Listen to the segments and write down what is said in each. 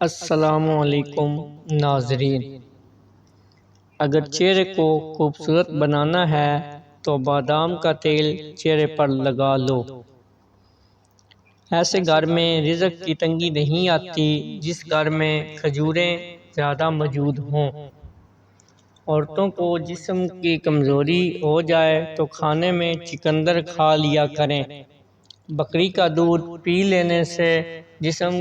السلام علیکم ناظرین۔ اگر چہرے کو خوبصورت بنانا ہے تو بادام کا تیل چہرے پر لگا لو۔ ایسے گھر میں رزق کی تنگی نہیں آتی جس گھر میں کھجوریں زیادہ موجود ہوں۔ عورتوں کو جسم کی کمزوری ہو جائے تو کھانے میں چقندر کھا لیا کریں۔ بکری کا دودھ پی لینے سے جسم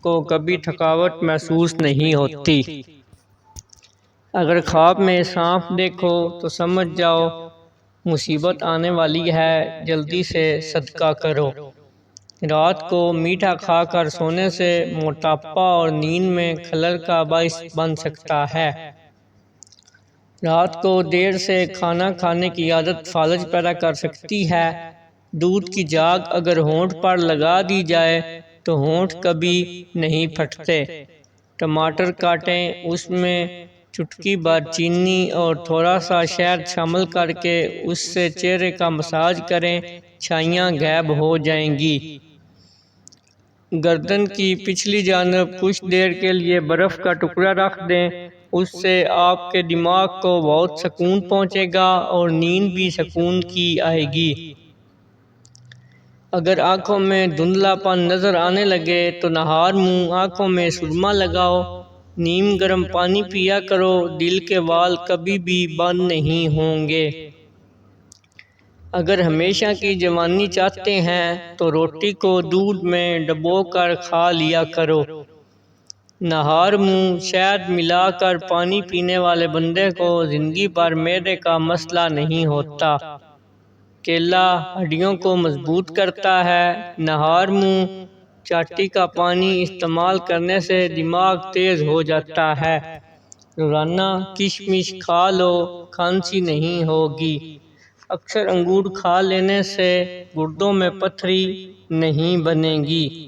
کو کبھی تھکاوٹ محسوس نہیں ہوتی۔ اگر خواب میں سانپ دیکھو تو سمجھ جاؤ مصیبت آنے والی ہے، جلدی سے صدقہ کرو۔ رات کو میٹھا کھا کر سونے سے موٹاپا اور نیند میں خلل کا باعث بن سکتا ہے۔ رات کو دیر سے کھانا کھانے کی عادت فالج پیدا کر سکتی ہے۔ دودھ کی جاگ اگر ہونٹ پر لگا دی جائے تو ہونٹ کبھی نہیں پھٹتے۔ ٹماٹر کاٹیں، اس میں چٹکی بھر چینی اور تھوڑا سا شہد شامل کر کے اس سے چہرے کا مساج کریں، چھائیاں غائب ہو جائیں گی۔ گردن کی پچھلی جانب کچھ دیر کے لیے برف کا ٹکڑا رکھ دیں، اس سے آپ کے دماغ کو بہت سکون پہنچے گا اور نیند بھی سکون کی آئے گی۔ اگر آنکھوں میں دھندلا پن نظر آنے لگے تو نہار منہ آنکھوں میں سرما لگاؤ۔ نیم گرم پانی پیا کرو، دل کے وال کبھی بھی بند نہیں ہوں گے۔ اگر ہمیشہ کی جوانی چاہتے ہیں تو روٹی کو دودھ میں ڈبو کر کھا لیا کرو۔ نہار منہ شہد ملا کر پانی پینے والے بندے کو زندگی بھر معدے کا مسئلہ نہیں ہوتا۔ کیلا ہڈیوں کو مضبوط کرتا ہے۔ نہار منہ چاٹی کا پانی استعمال کرنے سے دماغ تیز ہو جاتا ہے۔ روزانہ کشمش کھا لو، کھانسی نہیں ہوگی۔ اکثر انگور کھا لینے سے گردوں میں پتھری نہیں بنے گی۔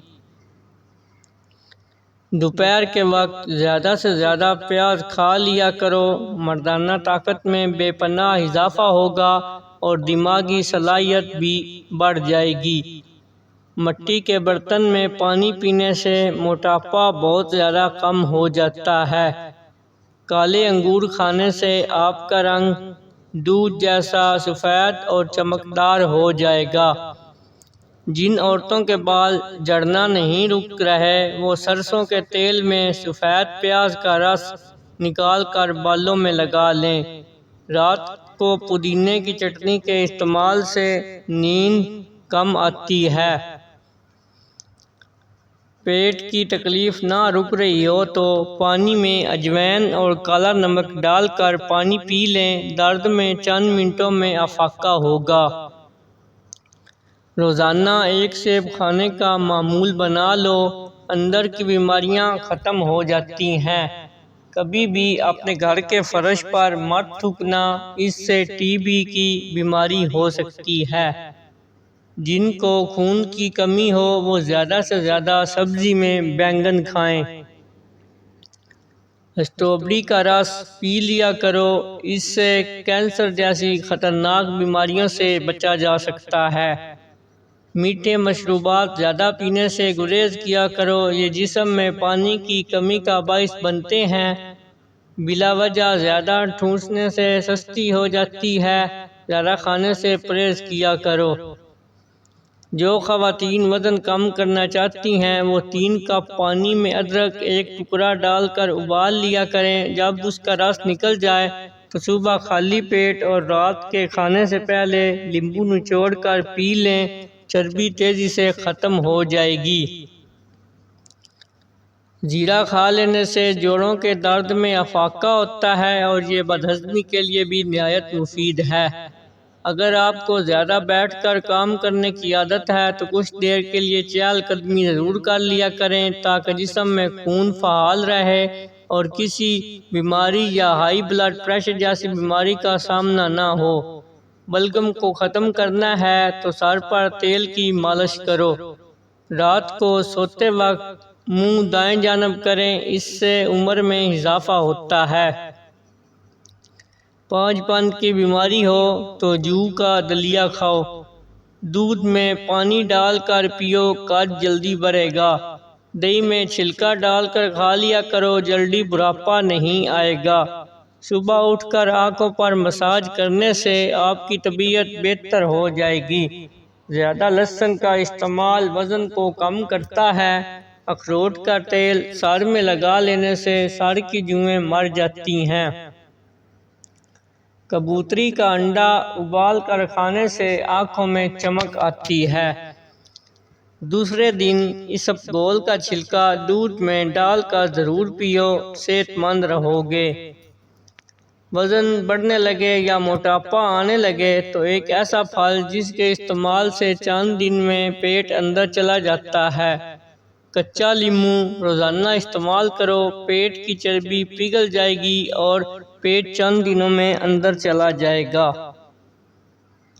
دوپہر کے وقت زیادہ سے زیادہ پیاز کھا لیا کرو، مردانہ طاقت میں بے پناہ اضافہ ہوگا اور دماغی صلاحیت بھی بڑھ جائے گی۔ مٹی کے برتن میں پانی پینے سے موٹاپا بہت زیادہ کم ہو جاتا ہے۔ کالے انگور کھانے سے آپ کا رنگ دودھ جیسا سفید اور چمکدار ہو جائے گا۔ جن عورتوں کے بال جھڑنا نہیں رک رہے وہ سرسوں کے تیل میں سفید پیاز کا رس نکال کر بالوں میں لگا لیں۔ رات کو پودینے کی چٹنی کے استعمال سے نیند کم آتی ہے۔ پیٹ کی تکلیف نہ رک رہی ہو تو پانی میں اجوائن اور کالا نمک ڈال کر پانی پی لیں، درد میں چند منٹوں میں افاقہ ہوگا۔ روزانہ ایک سیب کھانے کا معمول بنا لو، اندر کی بیماریاں ختم ہو جاتی ہیں۔ کبھی بھی اپنے گھر کے فرش پر مت تھوکنا، اس سے ٹی بی کی بیماری ہو سکتی ہے۔ جن کو خون کی کمی ہو وہ زیادہ سے زیادہ سبزی میں بینگن کھائیں۔ اسٹرابیری کا رس پی لیا کرو، اس سے کینسر جیسی خطرناک بیماریوں سے بچا جا سکتا ہے۔ میٹھے مشروبات زیادہ پینے سے گریز کیا کرو، یہ جسم میں پانی کی کمی کا باعث بنتے ہیں۔ بلا وجہ زیادہ ٹھوسنے سے سستی ہو جاتی ہے، زیادہ کھانے سے پرہیز کیا کرو۔ جو خواتین وزن کم کرنا چاہتی ہیں وہ 3 کپ پانی میں ادرک ایک ٹکڑا ڈال کر ابال لیا کریں۔ جب اس کا رس نکل جائے تو صبح خالی پیٹ اور رات کے کھانے سے پہلے لیمبو نچوڑ کر پی لیں، چربی تیزی سے ختم ہو جائے گی۔ زیرہ کھا لینے سے جوڑوں کے درد میں افاقہ ہوتا ہے اور یہ بدہضمی کے لیے بھی نہایت مفید ہے۔ اگر آپ کو زیادہ بیٹھ کر کام کرنے کی عادت ہے تو کچھ دیر کے لیے چہل قدمی ضرور کر لیا کریں تاکہ جسم میں خون فعال رہے اور کسی بیماری یا ہائی بلڈ پریشر جیسی بیماری کا سامنا نہ ہو۔ بلغم کو ختم کرنا ہے تو سر پر تیل کی مالش کرو۔ رات کو سوتے وقت منہ دائیں جانب کریں، اس سے عمر میں اضافہ ہوتا ہے۔ پانچ پن کی بیماری ہو تو جو کا دلیا کھاؤ، دودھ میں پانی ڈال کر پیو، قد جلدی بڑھے گا۔ دہی میں چھلکا ڈال کر کھا لیا کرو، جلدی بڑھاپا نہیں آئے گا۔ صبح اٹھ کر آنکھوں پر مساج کرنے سے آپ کی طبیعت بہتر ہو جائے گی۔ زیادہ لہسن کا استعمال وزن کو کم کرتا ہے۔ اخروٹ کا تیل سر میں لگا لینے سے سر کی جوئیں مر جاتی ہیں۔ کبوتری کا انڈا ابال کر کھانے سے آنکھوں میں چمک آتی ہے۔ دوسرے دن اسبگول کا چھلکا دودھ میں ڈال کر ضرور پیو، صحت مند رہو گے۔ وزن بڑھنے لگے یا موٹاپا آنے لگے تو ایک ایسا پھل جس کے استعمال سے چند دن میں پیٹ اندر چلا جاتا ہے، کچا لیمو روزانہ استعمال کرو، پیٹ کی چربی پگھل جائے گی اور پیٹ چند دنوں میں اندر چلا جائے گا۔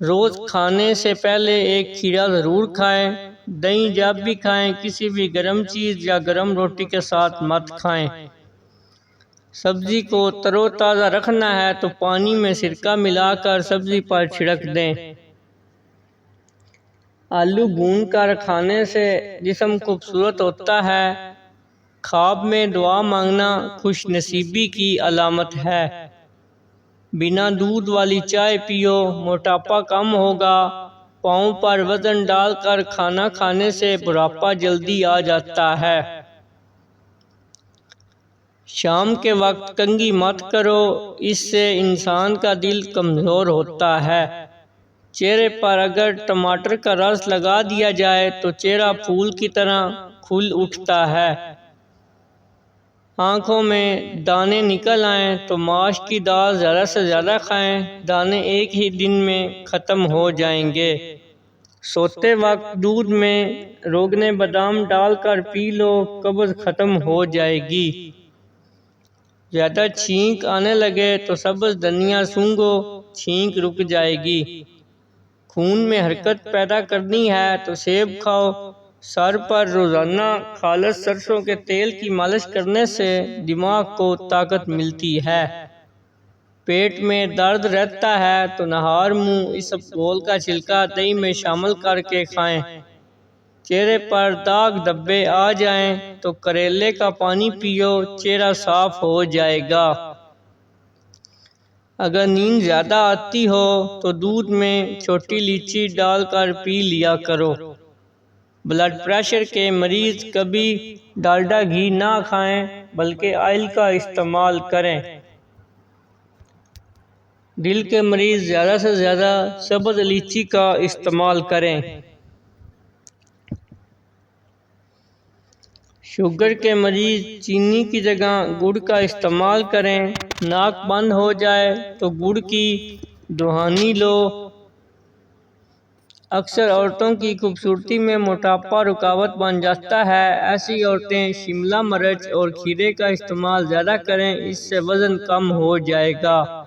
روز کھانے سے پہلے ایک کھیرا ضرور کھائیں۔ دہی جب بھی کھائیں کسی بھی گرم چیز یا گرم روٹی کے ساتھ مت کھائیں۔ سبزی کو تر و تازہ رکھنا ہے تو پانی میں سرکہ ملا کر سبزی پر چھڑک دیں۔ آلو بھون کر کھانے سے جسم خوبصورت ہوتا ہے۔ خواب میں دعا مانگنا خوش نصیبی کی علامت ہے۔ بنا دودھ والی چائے پیو، موٹاپا کم ہوگا۔ پاؤں پر وزن ڈال کر کھانا کھانے سے بڑھاپا جلدی آ جاتا ہے۔ شام کے وقت کنگھی مت کرو، اس سے انسان کا دل کمزور ہوتا ہے۔ چہرے پر اگر ٹماٹر کا رس لگا دیا جائے تو چہرہ پھول کی طرح کھل اٹھتا ہے۔ آنکھوں میں دانے نکل آئیں تو ماش کی دال زیادہ سے زیادہ کھائیں، دانے ایک ہی دن میں ختم ہو جائیں گے۔ سوتے وقت دودھ میں روغن بادام ڈال کر پی لو، قبض ختم ہو جائے گی۔ زیادہ چھینک آنے لگے تو سبز دھنیا سونگھو، چھینک رک جائے گی۔ خون میں حرکت پیدا کرنی ہے تو سیب کھاؤ۔ سر پر روزانہ خالص سرسوں کے تیل کی مالش کرنے سے دماغ کو طاقت ملتی ہے۔ پیٹ میں درد رہتا ہے تو نہار منہ اسبگول کا چھلکا دہی میں شامل کر کے کھائیں۔ چہرے پر داغ دھبے آ جائیں تو کریلے کا پانی پیو، چہرہ صاف ہو جائے گا۔ اگر نیند زیادہ آتی ہو تو دودھ میں چھوٹی الائچی ڈال کر پی لیا کرو۔ بلڈ پریشر کے مریض کبھی ڈالڈا گھی نہ کھائیں بلکہ آئل کا استعمال کریں۔ دل کے مریض زیادہ سے زیادہ سبز الائچی کا استعمال کریں۔ شوگر کے مریض چینی کی جگہ گڑ کا استعمال کریں۔ ناک بند ہو جائے تو گڑ کی دہانی لو۔ اکثر عورتوں کی خوبصورتی میں موٹاپا رکاوٹ بن جاتا ہے، ایسی عورتیں شملہ مرچ اور کھیرے کا استعمال زیادہ کریں، اس سے وزن کم ہو جائے گا۔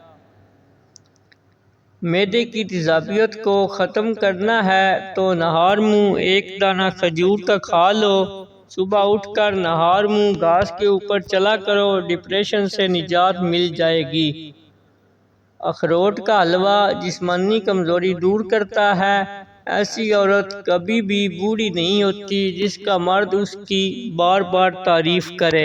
معدے کی تیزابیت کو ختم کرنا ہے تو نہار منہ ایک دانہ کھجور کا کھا لو۔ صبح اٹھ کر نہار منہ گھاس کے اوپر چلا کرو، ڈپریشن سے نجات مل جائے گی۔ اخروٹ کا حلوہ جسمانی کمزوری دور کرتا ہے۔ ایسی عورت کبھی بھی بوڑھی نہیں ہوتی جس کا مرد اس کی بار بار تعریف کرے۔